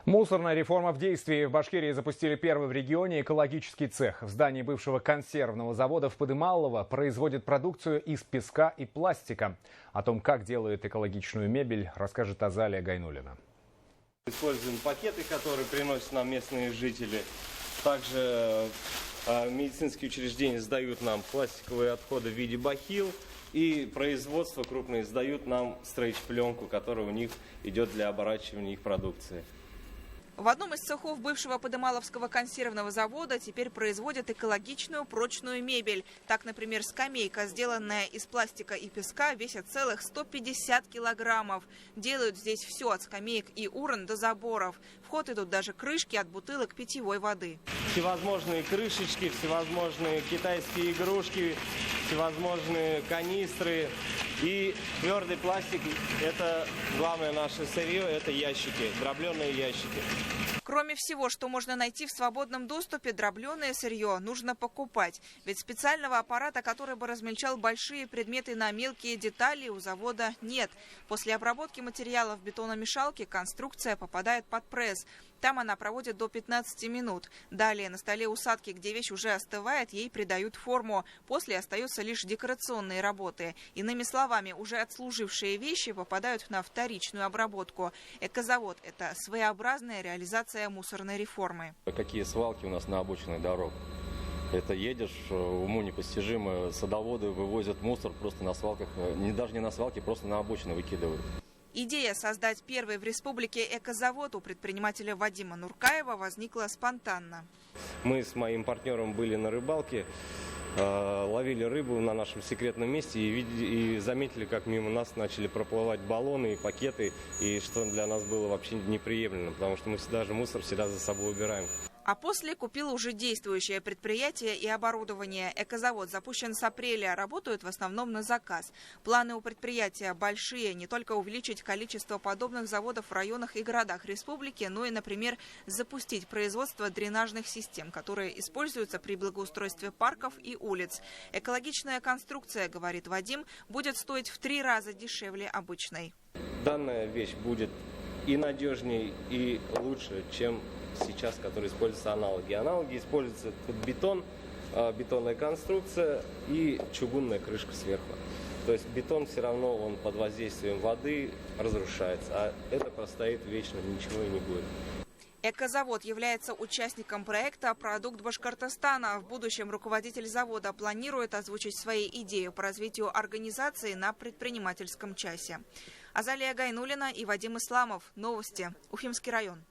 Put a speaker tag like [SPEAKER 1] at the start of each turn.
[SPEAKER 1] Мусорная реформа в действии. В Башкирии запустили первый в регионе экологический цех. В здании бывшего консервного завода в Подымалово производят продукцию из песка и пластика. О том, как делают экологичную мебель, расскажет Азалия Гайнуллина.
[SPEAKER 2] Используем пакеты, которые приносят нам местные жители. Также медицинские учреждения сдают нам пластиковые отходы в виде бахил. И производство крупные сдают нам стрейч-пленку, которая у них идет для оборачивания их продукции.
[SPEAKER 3] В одном из цехов бывшего Подымаловского консервного завода теперь производят экологичную прочную мебель. Так, например, скамейка, сделанная из пластика и песка, весит целых 150 килограммов. Делают здесь все от скамеек и урн до заборов. В ход идут даже крышки от бутылок питьевой воды.
[SPEAKER 2] Всевозможные крышечки, всевозможные китайские игрушки, всевозможные канистры. И твердый пластик – это главное наше сырье, это ящики, дробленые ящики.
[SPEAKER 3] Кроме всего, что можно найти в свободном доступе, дробленое сырье нужно покупать. Ведь специального аппарата, который бы размельчал большие предметы на мелкие детали, у завода нет. После обработки материалов в бетономешалке конструкция попадает под пресс. Там она проводит до 15 минут. Далее на столе усадки, где вещь уже остывает, ей придают форму. После остаются лишь декорационные работы. Иными словами, уже отслужившие вещи попадают на вторичную обработку. Экозавод – это своеобразная реализация мусорной реформы.
[SPEAKER 4] Какие свалки у нас на обочинах дорог? Это едешь, уму непостижимо, садоводы вывозят мусор просто на свалках, даже не на свалке, просто на обочины выкидывают.
[SPEAKER 3] Идея создать первый в республике экозавод у предпринимателя Вадима Нуркаева возникла спонтанно.
[SPEAKER 2] Мы с моим партнером были на рыбалке, ловили рыбу на нашем секретном месте и заметили, как мимо нас начали проплывать баллоны и пакеты, и что для нас было вообще неприемлемо, потому что мы всегда же мусор всегда за собой убираем.
[SPEAKER 3] А после купил уже действующее предприятие и оборудование. Экозавод запущен с апреля, работают в основном на заказ. Планы у предприятия большие. Не только увеличить количество подобных заводов в районах и городах республики, но и, например, запустить производство дренажных систем, которые используются при благоустройстве парков и улиц. Экологичная конструкция, говорит Вадим, будет стоить в 3 раза дешевле обычной.
[SPEAKER 2] Данная вещь будет и надежнее, и лучше, чем сейчас, которые используются аналоги. Аналоги используются бетон, бетонная конструкция и чугунная крышка сверху. То есть бетон все равно он под воздействием воды разрушается, а это простоит вечно, ничего и не будет.
[SPEAKER 3] Экозавод является участником проекта «Продукт Башкортостана». В будущем руководитель завода планирует озвучить свои идеи по развитию организации на предпринимательском часе. Азалия Гайнуллина и Вадим Исламов. Новости. Уфимский район.